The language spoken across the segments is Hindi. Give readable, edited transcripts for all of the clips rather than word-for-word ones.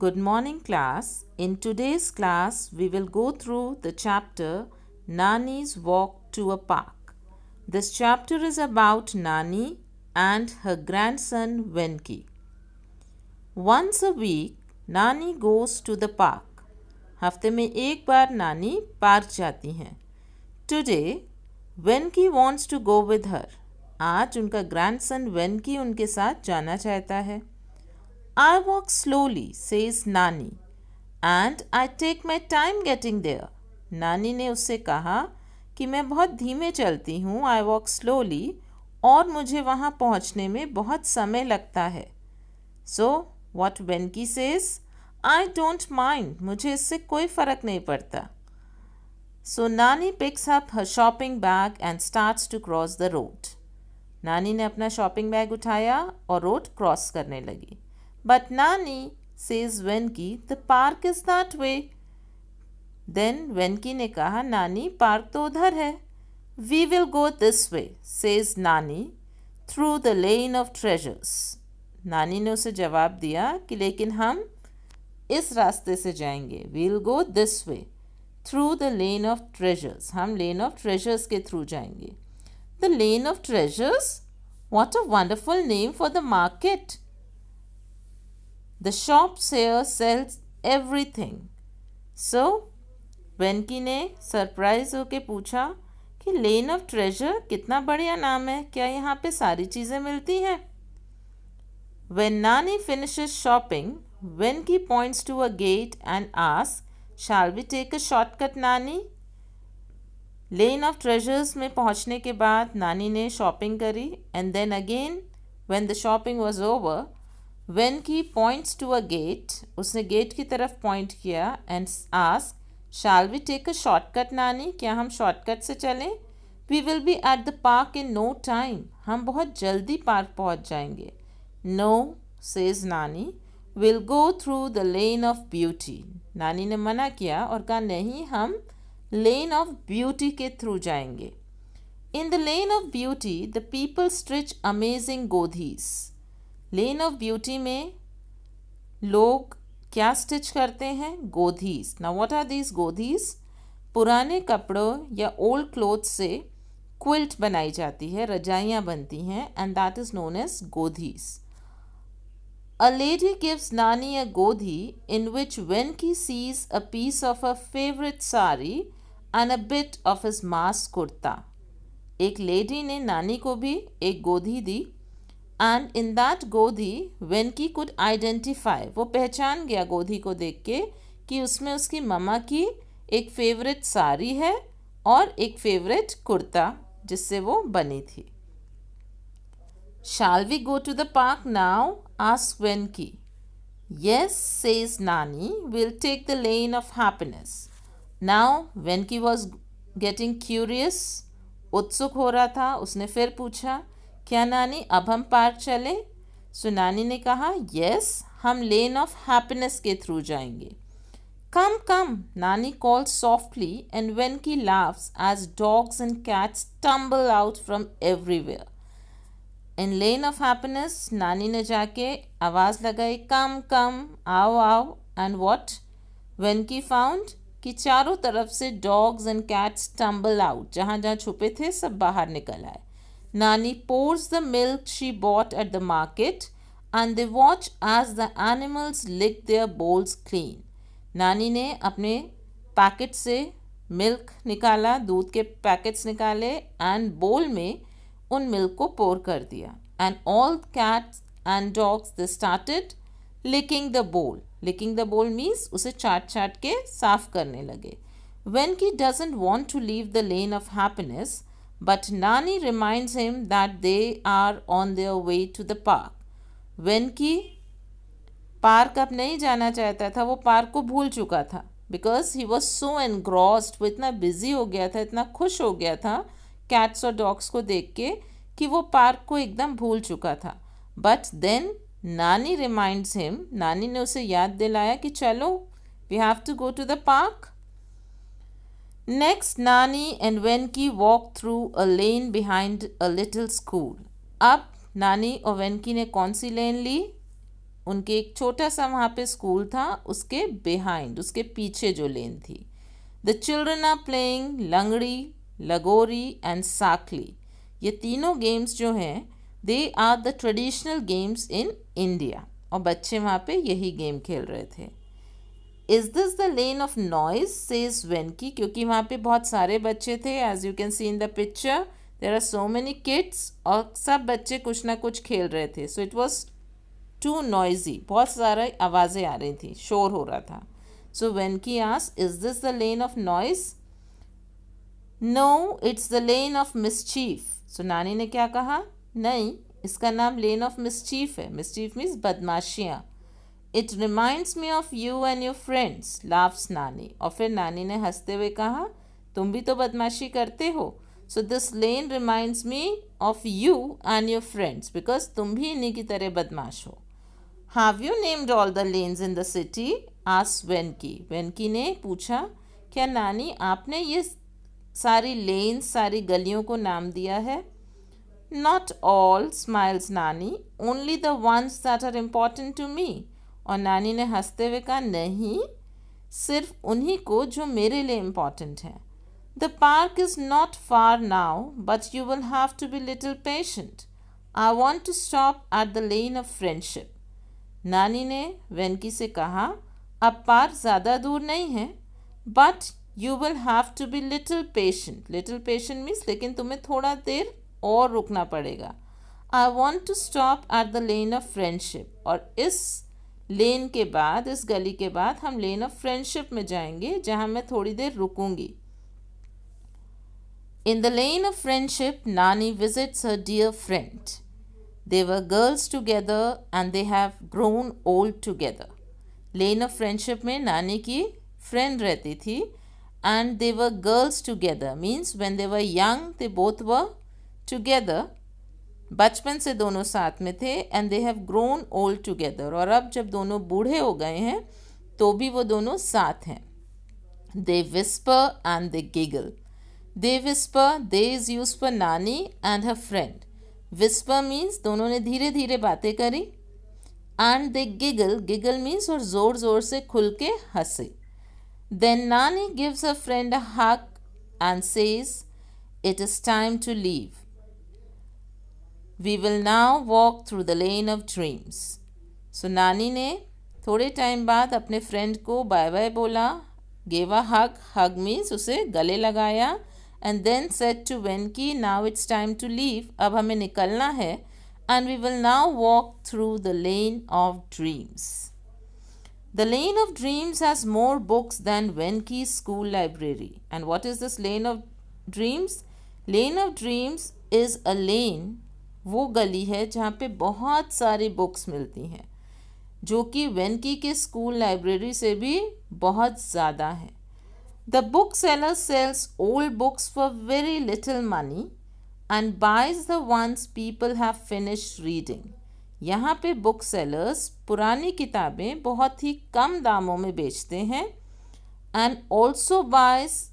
Good morning, class. In today's class, we will go through the chapter Nani's Walk to a Park. This chapter is about Nani and her grandson Venki. Once a week, Nani goes to the park. हफ्ते में एक बार नानी पार्क जाती हैं. Today, Venki wants to go with her. आज उनका ग्रैंडसन वेनकी उनके साथ जाना चाहता है. I walk slowly, says Nani, and I take my time getting there. नानी ने उससे कहा कि मैं बहुत धीमे चलती हूँ. I walk slowly और मुझे वहाँ पहुँचने में बहुत समय लगता है. So, what Venki says? I don't mind. मुझे इससे कोई फ़र्क नहीं पड़ता. So, Nani picks up her shopping bag and starts to cross the road. नानी ने अपना शॉपिंग बैग उठाया और रोड क्रॉस करने लगी. But Nani, says Venki, the park is that way. Then Venki ने कहा, नानी पार्क तो उधर है. We will go this way, says Nani, through the lane of treasures. नानी ने उसे जवाब दिया कि लेकिन हम इस रास्ते से जाएंगे. We'll go this way, through the lane of treasures. हम lane of treasures के थ्रू जाएंगे. The lane of treasures? What a wonderful name for the market. The shops here sells everything. So, वेनकी ने सरप्राइज होके पूछा कि लेन ऑफ ट्रेजर कितना बढ़िया नाम है. क्या यहाँ पे सारी चीज़ें मिलती हैं? When Nani finishes shopping, Venki points to a gate and asks, "Shall we take a shortcut, Nani?" Lane of treasures में पहुँचने के बाद नानी ने शॉपिंग करी. And then again when the shopping was over, Venki points to a gate. उसने गेट की तरफ पॉइंट किया and ask, "Shall we take a shortcut, नानी?" क्या हम शॉर्टकट से चलें? We will be at the park in no time. हम बहुत जल्दी पार्क पहुंच जाएंगे. No, says Nani. We'll go through the lane of beauty. नानी ने मना किया और कहा नहीं, हम लेन ऑफ ब्यूटी के थ्रू जाएंगे. In the lane of beauty, the people stitch amazing godhis. Lane of beauty में लोग क्या स्टिच करते हैं? गोधीस. नाउ व्हाट आर दीज गोधीस? पुराने कपड़ों या ओल्ड क्लोथ्स से क्विल्ट बनाई जाती है, रजाइयाँ बनती हैं, and that is known as गोधीस. A lady gives Nani a godhi in which Venki sees a piece of her favorite sari and a bit of his mass kurta. एक लेडी ने नानी को भी एक गोधी दी. एंड इन दैट गोधी वेनकी कुड आइडेंटिफाई, वो पहचान गया गोधी को देख के कि उसमें उसकी मम्मा की एक फेवरेट साड़ी है और एक फेवरेट कुर्ता जिससे वो बनी थी. Shall we go to the park now? asked Venki. Yes, says Nani, we'll take the lane of happiness. Now Venki was getting curious. उत्सुक हो रहा था. उसने फिर पूछा, क्या नानी अब हम पार्क चले? सो नानी ने कहा, यस, हम लेन ऑफ हैप्पीनेस के थ्रू जाएंगे. Come come, Nani calls softly and Venki laughs as dogs and cats tumble out from everywhere. In lane of happiness Nani ने जाके आवाज़ लगाई, कम कम, आओ आओ. एंड व्हाट वेनकी फाउंड कि चारों तरफ से dogs and cats tumble out, जहाँ जहाँ छुपे थे सब बाहर निकल आए. Nani pours the milk she bought at the market and they watch as the animals lick their bowls clean. नानी ने अपने पैकेट से मिल्क निकाला, दूध के पैकेट्स निकाले एंड बोल में उन मिल्क को पोर कर दिया. And all cats and dogs they started licking the bowl. Licking the bowl means उसे चाट चाट के साफ करने लगे. Venki doesn't want to leave the lane of happiness, but Nani reminds him that they are on their way to the park. Venki park अब नहीं जाना चाहता था. वो पार्क को भूल चुका था because he was so engrossed. वो इतना बिजी हो गया था, इतना खुश हो गया था कैट्स और डॉग्स को देख के कि वो पार्क को एकदम भूल चुका था. But then Nani reminds him, Nani ने उसे याद दिलाया कि चलो, we have to go to the park. Next, Nani and Venki walked through a lane behind a little school. अब नानी और वेनकी ने कौन सी लेन ली? उनके एक छोटा सा वहाँ पे स्कूल था, उसके बिहाइंड, उसके पीछे जो लेन थी. द चिल्ड्रन आर प्लेइंग लंगड़ी, लगोरी एंड साकली. ये तीनों गेम्स जो हैं they are the traditional games in India, और बच्चे वहाँ पे यही गेम खेल रहे थे. Is this the lane of noise says Venki, क्योंकि वहाँ पे बहुत सारे बच्चे थे. As you can see in the picture there are so many kids, और सब बच्चे कुछ ना कुछ खेल रहे थे. So it was too noisy, बहुत सारी आवाज़ें आ रही थी, शोर हो रहा था. So Venki asked, is this the lane of noise? No, it's the lane of mischief. So Nani ने क्या कहा? नहीं, इसका नाम लेन ऑफ मिसचीफ है. मिसचीफ मीन्स बदमाशियाँ. It reminds me of you and your friends, laughs Nani. और फिर नानी ने हंसते हुए कहा, तुम भी तो बदमाशी करते हो. So this lane reminds me of you and your friends, because तुम भी इन्हीं की तरह बदमाश हो. Have you named all the lanes in the city? Asked Venki. Venki ने पूछा, क्या नानी आपने ये सारी लेन्स, सारी गलियों को नाम दिया है? Not all, smiles नानी, only the ones that are important to me. और नानी ने हंसते हुए कहा, नहीं, सिर्फ उन्हीं को जो मेरे लिए इम्पॉर्टेंट हैं. The park is not far now, but you will have to be little patient. I want to stop at the lane of friendship. नानी ने वेनकी से कहा, अब पार्क ज़्यादा दूर नहीं है, but you will have to be little patient. Little patient means लेकिन तुम्हें थोड़ा देर और रुकना पड़ेगा. I want to stop at the lane of friendship. और इस लेन के बाद, इस गली के बाद हम लेन ऑफ फ्रेंडशिप में जाएंगे, जहाँ मैं थोड़ी देर रुकूंगी. In the lane of friendship Nani visits her dear friend. They were girls together and they have grown old together. Lane of friendship में नानी की फ्रेंड रहती थी, and they were girls together means when they were young they both were together. बचपन से दोनों साथ में थे. And they have grown old together, और अब जब दोनों बूढ़े हो गए हैं तो भी वो दोनों साथ हैं. They whisper and they giggle. They whisper, they is use for Nani and her friend. Whisper means दोनों ने धीरे धीरे बातें करी. And they giggle, giggle means और ज़ोर ज़ोर से खुल के हंसे. Then Nani gives her friend a hug and says, it is time to leave. We will now walk through the lane of dreams. So नानी ने थोड़े टाइम बाद अपने फ्रेंड को बाय बाय बोला, gave a hug, hug means उसे गले लगाया, and then said to Venki, now it's time to leave, अब हमें निकलना है, and we will now walk through the lane of dreams. The lane of dreams has more books than Venki's school library. And what is this lane of dreams? Lane of dreams is a lane, वो गली है जहाँ पे बहुत सारी बुक्स मिलती हैं, जो कि वेनकी के स्कूल लाइब्रेरी से भी बहुत ज़्यादा है. The bookseller sells old books for very little money and buys the ones people have finished reading. यहाँ पे बुक सेलर्स पुरानी किताबें बहुत ही कम दामों में बेचते हैं, and also buys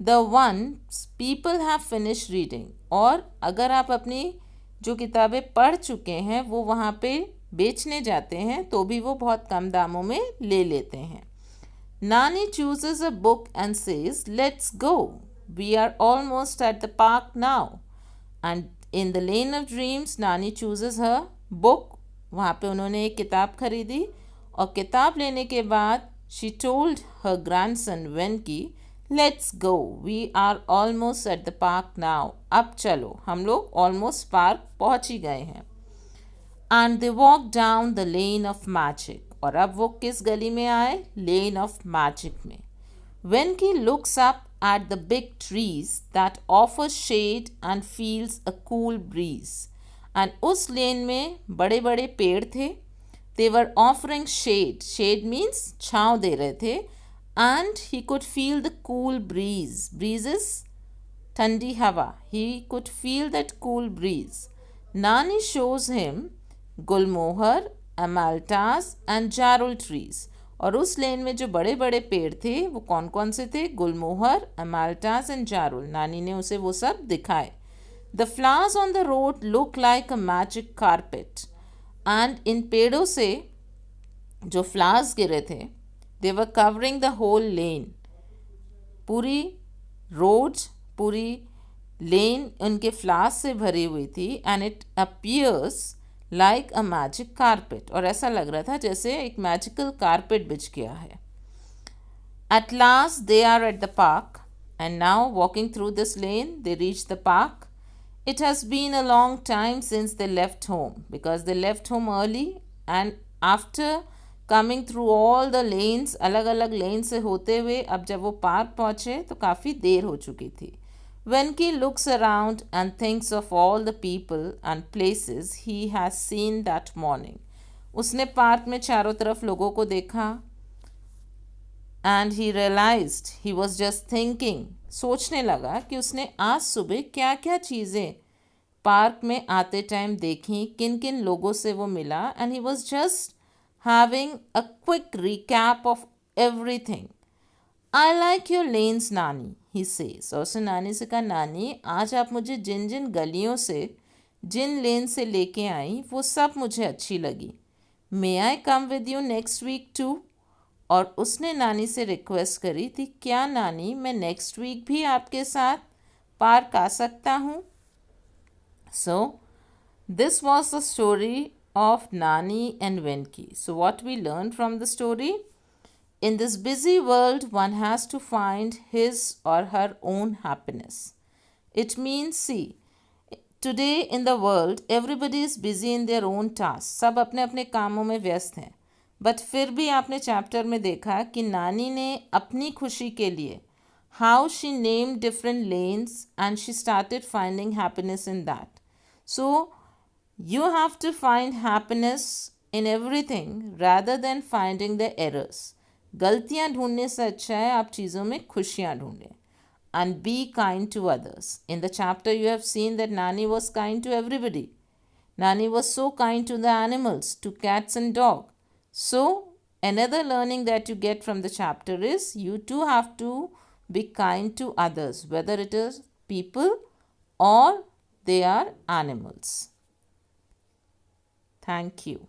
the ones people have finish reading. और अगर आप अपनी जो किताबें पढ़ चुके हैं वो वहाँ पे बेचने जाते हैं तो भी वो बहुत कम दामों में ले लेते हैं. Nani chooses a book and says, let's go, we are almost at the park now. And in the lane of dreams Nani chooses her book. वहाँ पे उन्होंने एक किताब खरीदी, और किताब लेने के बाद she told her grandson Venki, let's go, we are almost at the park now. अब चलो, हम लोग ऑलमोस्ट पार्क पहुँच ही गए हैं. And they walk down the lane of magic. और अब वो किस गली में आए? लेन ऑफ मैजिक में. Venki looks up at the big trees that offer shade and feels a cool breeze. And उस लेन में बड़े बड़े पेड़ थे. They were offering shade. Shade means छाँव दे रहे थे. And he could feel the cool breeze. Breeze is ठंडी हवा. He could feel that cool breeze. Nani shows him Gulmohar, अमाल्टास and jarul trees. और उस लेन में जो बड़े बड़े पेड़ थे वो कौन कौन से थे? गुलमोहर, अमाल्टास एंड जारुल. नानी ने उसे वो सब दिखाए. The flowers on the road look like a magic carpet. And in पेड़ों से जो फ्लावर्स गिरे थे, दे वर कवरिंग द होल लेन, पूरी रोड्स, पूरी लेन उनके फ्लावर्स से भरी हुई थी. And it appears like a magic carpet, और ऐसा लग रहा था जैसे एक मैजिकल कारपेट बिछ गया है. At last they are at the park, and now walking through this lane they reach the park. It has been a long time since they left home because they left home early, and after coming through all the lanes, अलग अलग लेन से होते हुए अब जब वो पार्क पहुँचे तो काफ़ी देर हो चुकी थी. Venki looks around and thinks of all the people and places he has seen that morning. उसने पार्क में चारों तरफ लोगों को देखा, and he realized he was just thinking, सोचने लगा कि उसने आज सुबह क्या क्या चीज़ें पार्क में आते टाइम देखी, किन किन लोगों से वो मिला. And he was just having a quick recap of everything. I like your lens नानी, ही सेज. और उसने नानी से कहा, नानी आज आप मुझे जिन जिन गलियों से, जिन लेन से लेके आई वो सब मुझे अच्छी लगी. May I come with you next week too. और उसने नानी से रिक्वेस्ट करी थी, क्या नानी मैं नेक्स्ट वीक भी आपके साथ पार्क आ सकता हूँ. So this was the story of Nani and Venki. So what we learn from the story, in this busy world one has to find his or her own happiness. It means, see, today in the world everybody is busy in their own tasks. सब अपने अपने कामों में व्यस्त हैं. बट फिर भी आपने चैप्टर में देखा कि नानी ने अपनी खुशी के लिए how she name different lens and she started finding happiness in that. So you have to find happiness in everything rather than finding the errors. गलतियाँ ढूंढने से अच्छा है आप चीज़ों में खुशियाँ ढूंढें. And be kind to others. In the chapter you have seen that Nani was kind to everybody. Nani was so kind to the animals, to cats and dog. So, another learning that you get from the chapter is you too have to be kind to others, whether it is people or they are animals. Thank you.